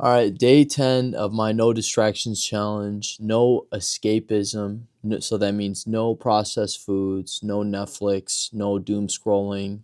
All right, day 10 of my no distractions challenge. No escapism. So that means no processed foods, no Netflix, no doom scrolling.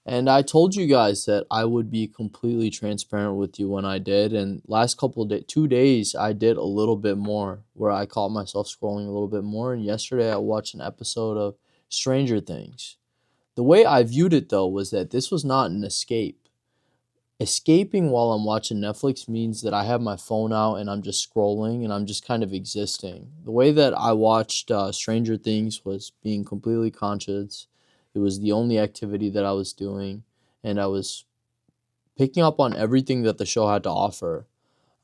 And I told you guys that I would be completely transparent with you when I did. And last couple of days, 2 days, I did a little bit more where I caught myself scrolling a little bit more. And yesterday I watched an episode of Stranger Things. The way I viewed it though was that this was not an escape. Escaping while I'm watching Netflix means that I have my phone out and I'm just scrolling and I'm just kind of existing. The way that I watched Stranger Things was being completely conscious. It was the only activity that I was doing, and I was picking up on everything that the show had to offer.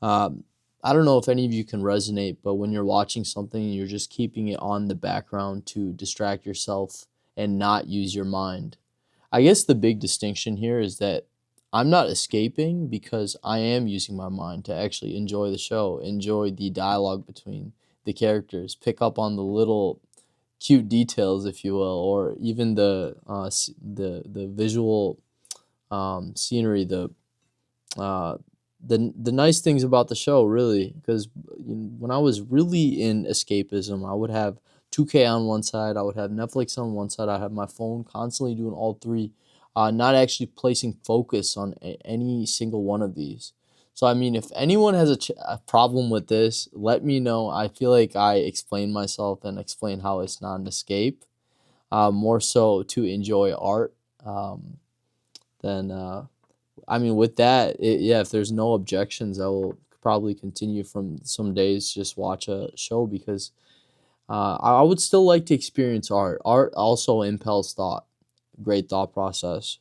Um, I don't know if any of you can resonate, but when you're watching something and you're just keeping it on the background to distract yourself and not use your mind. I guess the big distinction here is that I'm not escaping because I am using my mind to actually enjoy the show, enjoy the dialogue between the characters, pick up on the little cute details, if you will, or even the visual scenery, uh, the nice things about the show, really. Because when I was really in escapism, I would have 2K on one side, I would have Netflix on one side, I have my phone constantly doing all three, not actually placing focus on any single one of these. So I mean, if anyone has a problem with this, let me know. I feel like I explained myself and explained how it's not an escape, more so to enjoy art. Then I mean, with that, yeah, if there's no objections, I will probably continue from some days just watch a show because I would still like to experience art. Art also impels thought, great thought process.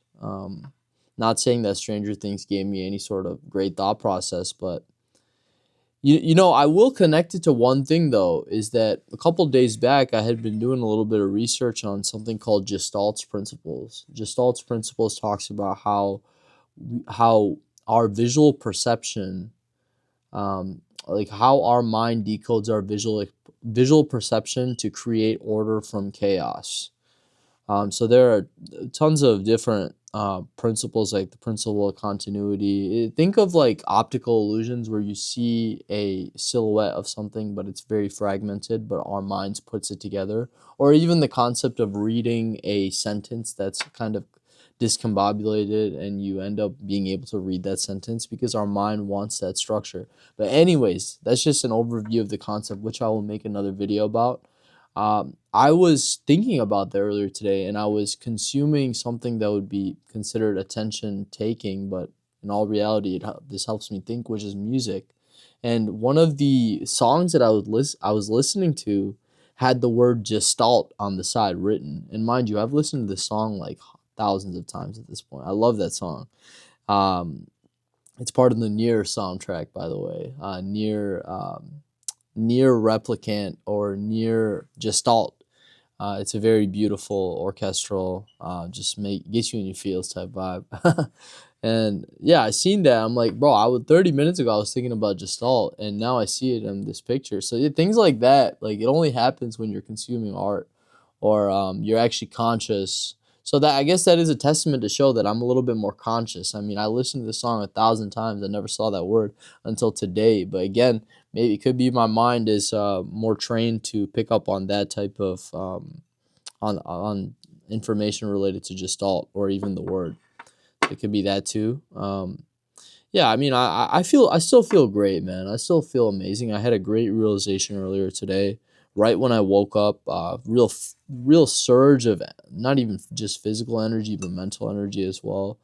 Not saying that Stranger Things gave me any sort of great thought process, but I will connect it to one thing though, is that a couple days back I had been doing a little bit of research on something called Gestalt's principles. Gestalt's principles talks about how our visual perception, like how our mind decodes our visual perception to create order from chaos. So there are tons of different principles, like the principle of continuity. Think of like optical illusions where you see a silhouette of something, but it's very fragmented, but our minds puts it together. Or even the concept of reading a sentence that's kind of discombobulated and you end up being able to read that sentence because our mind wants that structure. But anyways, that's just an overview of the concept, which I will make another video about. I was thinking about that earlier today, and I was consuming something that would be considered attention taking, but in all reality, this helps me think, which is music. And one of the songs that I was listening to had the word gestalt on the side written. And mind you, I've listened to this song like thousands of times at this point. I love that song. Um, it's part of the Near soundtrack, by the way. Near Replicant or Near Gestalt. It's a very beautiful orchestral, just gets you in your feels type vibe. And yeah, I seen that. I'm like, bro, 30 minutes ago I was thinking about Gestalt, and now I see it in this picture. So yeah, things like that, like it only happens when you're consuming art or you're actually conscious. So that I guess that is a testament to show that I'm a little bit more conscious. I mean, I listened to the song 1,000 times. I never saw that word until today. But again, maybe it could be my mind is more trained to pick up on that type of on information related to Gestalt or even the word. It could be that too. Yeah, I mean, I still feel great, man. I still feel amazing. I had a great realization earlier today, right when I woke up. Real surge of not even just physical energy, but mental energy as well.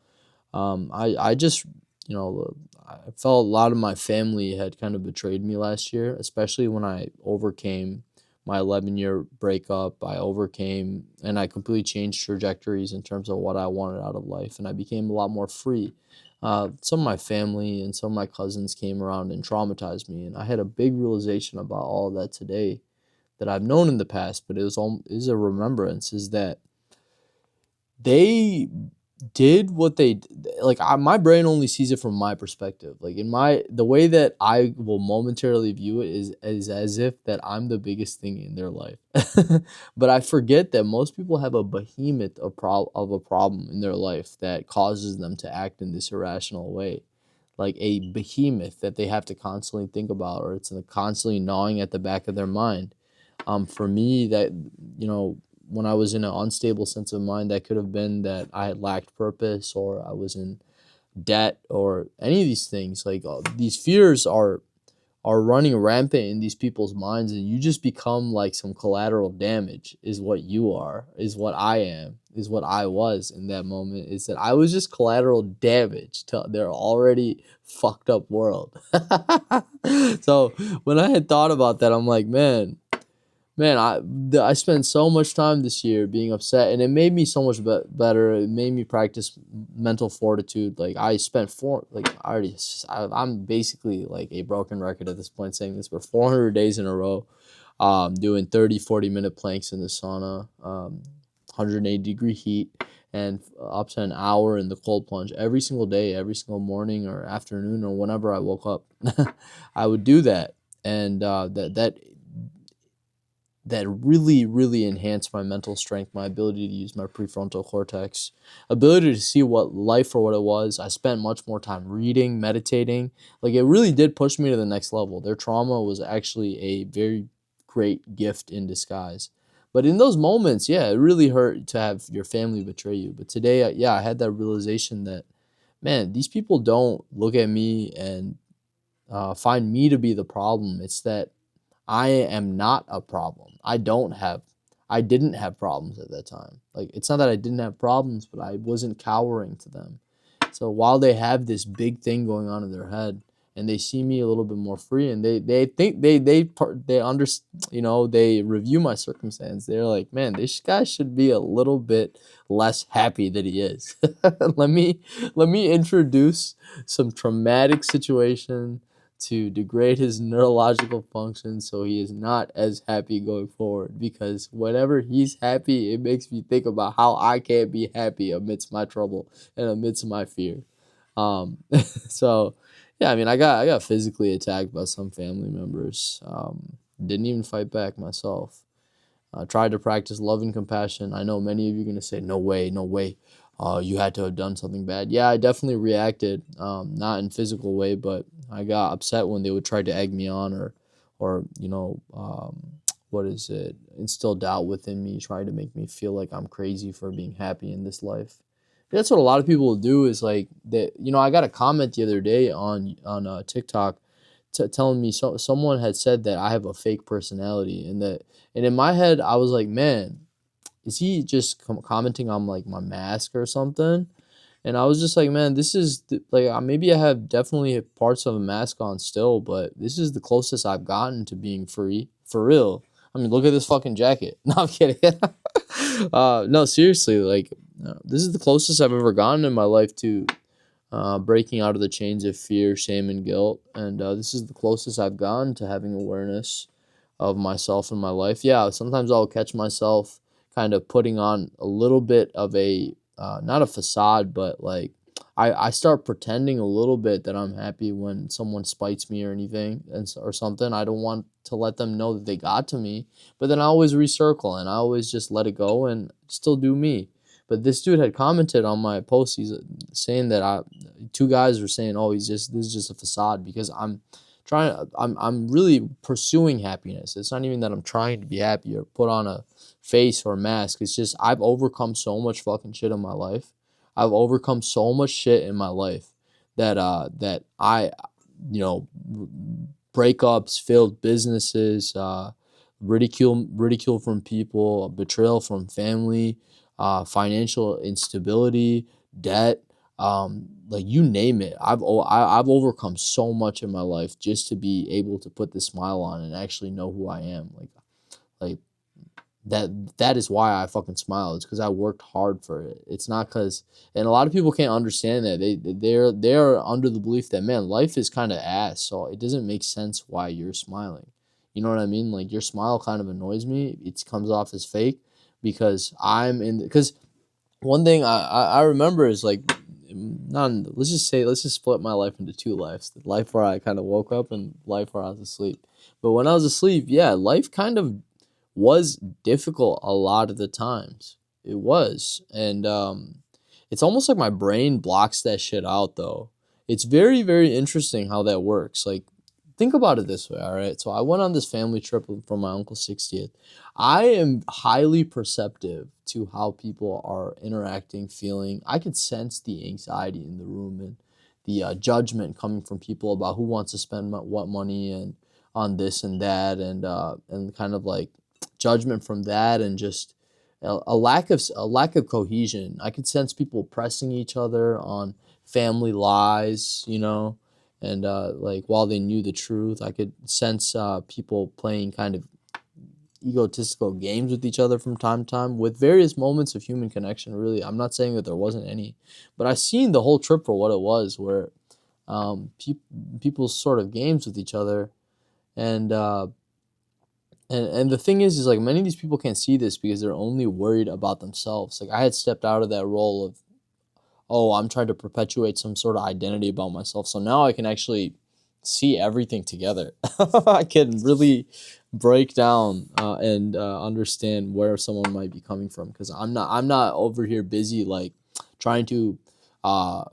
I just, I felt a lot of my family had kind of betrayed me last year, especially when I overcame my 11-year breakup. I overcame and I completely changed trajectories in terms of what I wanted out of life, and I became a lot more free. Some of my family and some of my cousins came around and traumatized me, and I had a big realization about all of that today that I've known in the past, but it was a remembrance, is that they did what like my brain only sees it from my perspective. Like the way that I will momentarily view it is as if that I'm the biggest thing in their life. But I forget that most people have a behemoth of a problem in their life that causes them to act in this irrational way. like a behemoth that they have to constantly think about, or it's constantly gnawing at the back of their mind. For me, that, when I was in an unstable sense of mind, that could have been that I had lacked purpose, or I was in debt, or any of these things. Like, these fears are running rampant in these people's minds, and you just become like some collateral damage, is what you are, is what I am, is what I was in that moment, is that I was just collateral damage to their already fucked up world. So when I had thought about that, I'm like, man, I spent so much time this year being upset, and it made me so much better. It made me practice mental fortitude. Like, I spent I'm basically like a broken record at this point saying this, but 400 days in a row, doing 30, 40-minute planks in the sauna, 180-degree heat, and up to an hour in the cold plunge every single day, every single morning or afternoon or whenever I woke up. I would do that, and that really, really enhanced my mental strength, my ability to use my prefrontal cortex, ability to see what life for what it was. I spent much more time reading, meditating. Like, it really did push me to the next level. Their trauma was actually a very great gift in disguise. But in those moments, yeah, it really hurt to have your family betray you. But today, yeah, I had that realization that, man, these people don't look at me and find me to be the problem. It's that I am not a problem. I didn't have problems at that time. Like, it's not that I didn't have problems, but I wasn't cowering to them. So while they have this big thing going on in their head, and they see me a little bit more free, and they think they under, they review my circumstance. They're like, man, this guy should be a little bit less happy than he is. Let me introduce some traumatic situation to degrade his neurological function so he is not as happy going forward, because whenever he's happy, it makes me think about how I can't be happy amidst my trouble and amidst my fear. So yeah, I mean, I got physically attacked by some family members. Didn't even fight back myself. Tried to practice love and compassion. I know many of you are going to say, no way, no way. You had to have done something bad. Yeah, I definitely reacted, not in physical way, but I got upset when they would try to egg me on, or what is it, instill doubt within me, try to make me feel like I'm crazy for being happy in this life. That's what a lot of people will do, is like that. I got a comment the other day on TikTok, telling me someone had said that I have a fake personality, and in my head I was like, man, is he just commenting on like my mask or something? And I was just like, man, this is like, maybe I have definitely parts of a mask on still, but this is the closest I've gotten to being free for real. I mean, look at this fucking jacket. No, I'm kidding. No, seriously, like, this is the closest I've ever gotten in my life to breaking out of the chains of fear, shame, and guilt. And this is the closest I've gotten to having awareness of myself in my life. Yeah, sometimes I'll catch myself kind of putting on a little bit of a, not a facade, but like, I start pretending a little bit that I'm happy when someone spites me or anything, or something. I don't want to let them know that they got to me, but then I always recircle and I always just let it go and still do me. But this dude had commented on my post. He's saying that two guys were saying, "Oh, this is just a facade," because I'm really pursuing happiness. It's not even that I'm trying to be happy or put on a face or mask. It's just I've overcome so much fucking shit in my life. I've overcome so much shit in my life that I, you know, breakups, failed businesses, ridicule from people, betrayal from family, financial instability, debt, like, you name it. I've overcome so much in my life just to be able to put this smile on and actually know who I am. Like that is why I fucking smile. It's because I worked hard for it. It's not because, and a lot of people can't understand that. They're under the belief that, man, life is kind of ass, so it doesn't make sense why you're smiling. You know what I mean? Like, your smile kind of annoys me. It comes off as fake because because one thing I remember is like, let's just split my life into two lives: the life where I kind of woke up and life where I was asleep. But when I was asleep, yeah, life kind of was difficult a lot of the times. It was. And it's almost like my brain blocks that shit out, though. it's very, very interesting how that works. Like, think about it this way, all right? So I went on this family trip for my uncle's 60th. I am highly perceptive to how people are interacting, feeling. I could sense the anxiety in the room and the judgment coming from people about who wants to spend what money and on this and that, and kind of like judgment from that, and just a lack of cohesion. I could sense people pressing each other on family lies, and like while they knew the truth, I could sense people playing kind of egotistical games with each other from time to time, with various moments of human connection. Really, I'm not saying that there wasn't any, but I seen the whole trip for what it was, where people's sort of games with each other, and and the thing is like many of these people can't see this because they're only worried about themselves. Like I had stepped out of that role of, oh, I'm trying to perpetuate some sort of identity about myself. So now I can actually see everything together. I can really break down and understand where someone might be coming from, because I'm not over here busy like trying to uh,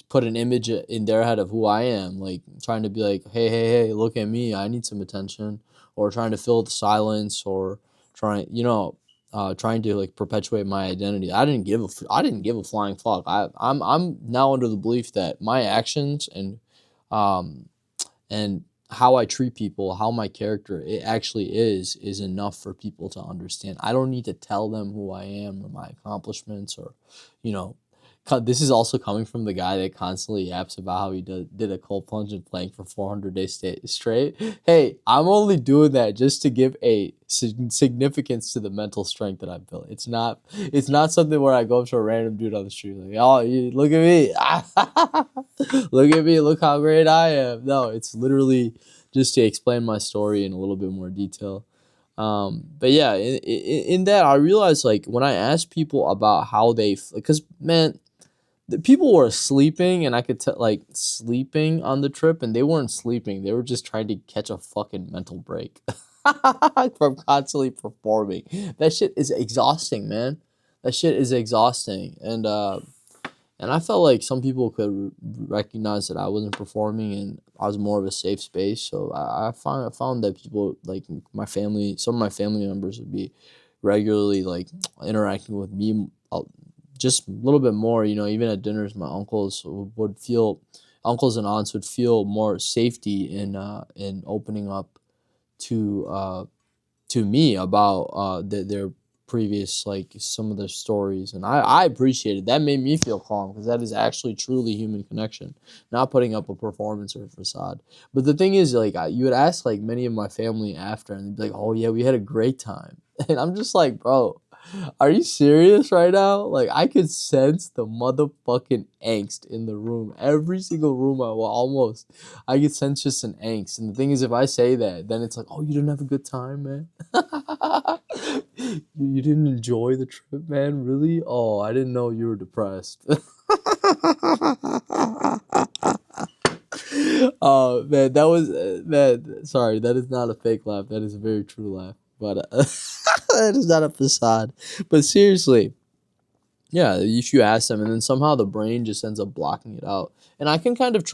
put an image in their head of who I am, like trying to be like, hey, hey, hey, look at me, I need some attention, or trying to fill the silence, or trying to like perpetuate my identity. I didn't give a flying fuck. I'm now under the belief that my actions um and how I treat people, how my character it actually is enough for people to understand. I don't need to tell them who I am or my accomplishments, or you know this is also coming from the guy that constantly yaps about how he did a cold plunge and plank for 400 days straight. Hey, I'm only doing that just to give a significance to the mental strength that I've built. It's not something where I go up to a random dude on the street like, oh, look at me. Look at me, look how great I am. No, it's literally just to explain my story in a little bit more detail. But yeah, in that I realized, like, when I asked people about how they, because man, the people were sleeping, and I could tell, like, sleeping on the trip, and they weren't sleeping. They were just trying to catch a fucking mental break from constantly performing. That shit is exhausting, man. That shit is exhausting, and I felt like some people could recognize that I wasn't performing and I was more of a safe space. So I found that people like my family, some of my family members would be regularly like interacting with me just a little bit more. Even at dinners, my uncles and aunts would feel more safety in opening up to to me about their previous, like, some of their stories, and I appreciated that. Made me feel calm, because that is actually truly human connection, not putting up a performance or a facade. But the thing is, like, you would ask like many of my family after, and they'd be like, oh yeah, we had a great time. And I'm just like, bro, are you serious right now? Like, I could sense the motherfucking angst in the room. Every single room almost, I could sense just an angst. And the thing is, if I say that, then it's like, oh, you didn't have a good time, man. You didn't enjoy the trip, man? Really? Oh, I didn't know you were depressed. Oh man, that was man. Sorry, that is not a fake laugh. That is a very true laugh. But that is not a facade. But seriously, yeah, if you ask them, and then somehow the brain just ends up blocking it out, and I can kind of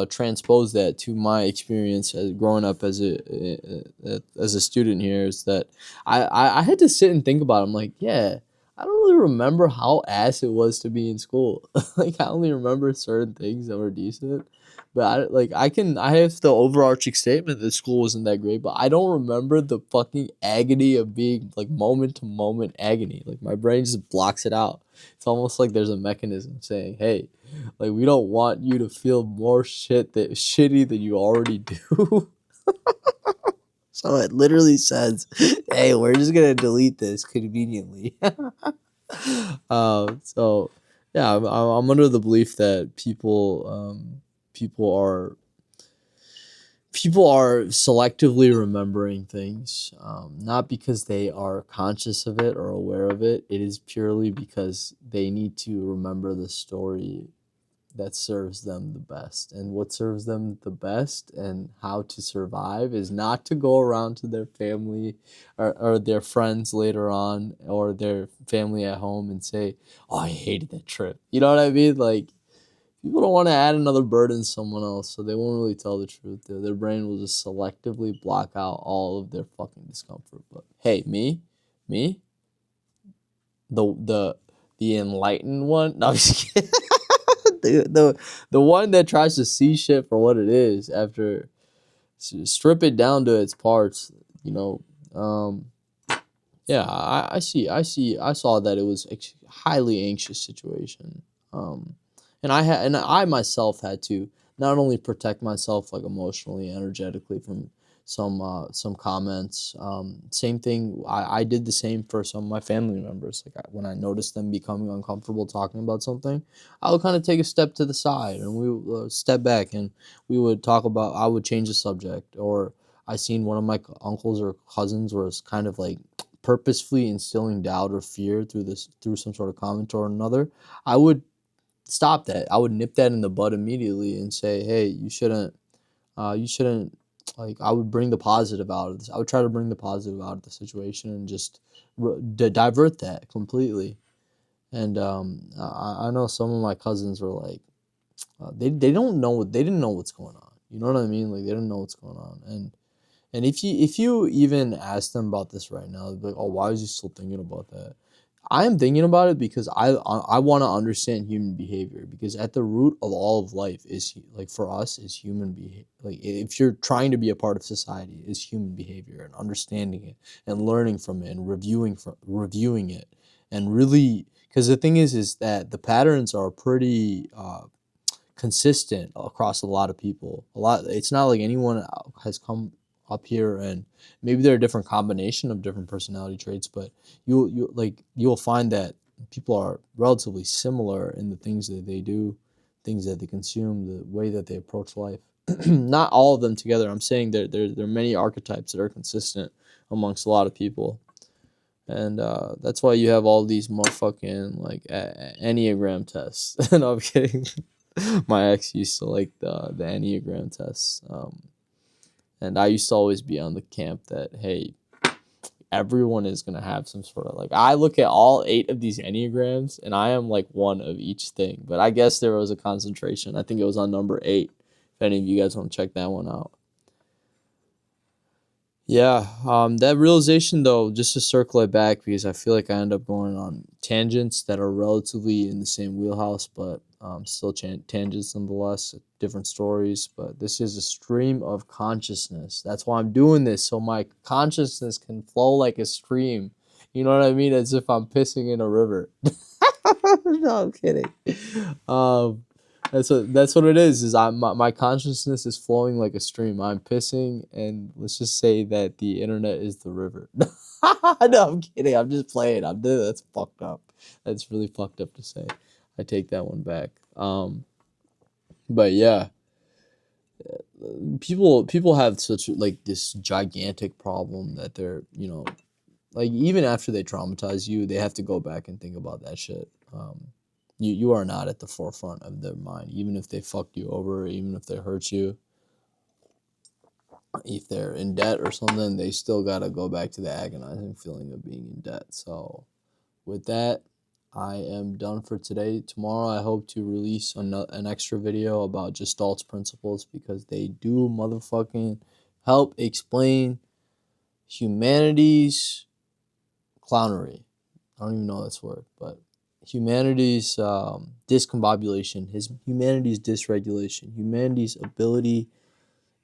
transpose that to my experience as growing up as a student here. Is that I had to sit and think about it. I'm like, yeah, I don't really remember how ass it was to be in school. Like, I only remember certain things that were decent. But I have the overarching statement that school wasn't that great, but I don't remember the fucking agony of being like moment to moment agony. Like, my brain just blocks it out. It's almost like there's a mechanism saying, hey, like, we don't want you to feel more shitty than you already do. So it literally says, hey, we're just gonna delete this conveniently. So yeah, I'm under the belief that people are people are selectively remembering things, not because they are conscious of it or aware of it. It is purely because they need to remember the story that serves them the best. And what serves them the best and how to survive is not to go around to their family, or their friends later on, or their family at home, and say, oh, I hated that trip. You know what I mean? Like, People don't want to add another burden to someone else, so they won't really tell the truth. Their brain will just selectively block out all of their fucking discomfort. But hey, me, the the the enlightened one. No, I'm just kidding. The one that tries to see shit for what it is after strip it down to its parts. You know, um, yeah, I saw that it was a highly anxious situation. Um, and I myself had to not only protect myself like emotionally, energetically from some comments. Same thing. I did the same for some of my family members. Like when I noticed them becoming uncomfortable talking about something, I would kind of take a step to the side and we would step back and we would talk about. I would change the subject, or I seen one of my uncles or cousins was kind of like purposefully instilling doubt or fear through some sort of comment or another. I would stop that. I would nip that in the bud immediately and say, "Hey, you shouldn't." Like I would bring the positive out of this. I would try to bring the positive out of the situation and just divert that completely. And I know some of my cousins were like, they don't know what they didn't know what's going on. You know what I mean? Like they didn't know what's going on. And if you even ask them about this right now, they'd be like, "Oh, why is he still thinking about that?" I am thinking about it because I want to understand human behavior, because at the root of all of life is like for us is human behavior. Like if you're trying to be a part of society, is human behavior and understanding it and learning from it and reviewing it and really, because the thing is that the patterns are pretty consistent across a lot of people. A lot. It's not like anyone has come up here and maybe they're a different combination of different personality traits, but you'll find that people are relatively similar in the things that they do, things that they consume, the way that they approach life. Not all of them together. I'm saying there are many archetypes that are consistent amongst a lot of people. And that's why you have all these motherfucking like Enneagram tests. No, I'm kidding. My ex used to like the Enneagram tests, and I used to always be on the camp that hey, everyone is gonna have some sort of like. I look at all 8 of these Enneagrams, and I am like one of each thing. But I guess there was a concentration. I think it was on number 8. If any of you guys want to check that one out. Yeah, that realization though, just to circle it back, because I feel like I end up going on tangents that are relatively in the same wheelhouse, but still tangents nonetheless, different stories. But this is a stream of consciousness. That's why I'm doing this, so my consciousness can flow like a stream. You know what I mean? As if I'm pissing in a river. No, I'm kidding. Um, that's what it is. Is my consciousness is flowing like a stream. I'm pissing, and let's just say that the internet is the river. No, I'm kidding. I'm just playing. I'm doing that's fucked up. That's really fucked up to say. I take that one back. But yeah, people have such like this gigantic problem that they're like even after they traumatize you, they have to go back and think about that shit. You are not at the forefront of their mind, even if they fucked you over, even if they hurt you, if they're in debt or something, they still gotta go back to the agonizing feeling of being in debt. So, with that, I am done for today. Tomorrow, I hope to release an extra video about Gestalt's principles, because they do motherfucking help explain humanity's clownery. I don't even know this word, but humanity's discombobulation, humanity's dysregulation, humanity's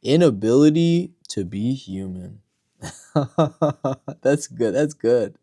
inability to be human. That's good. That's good.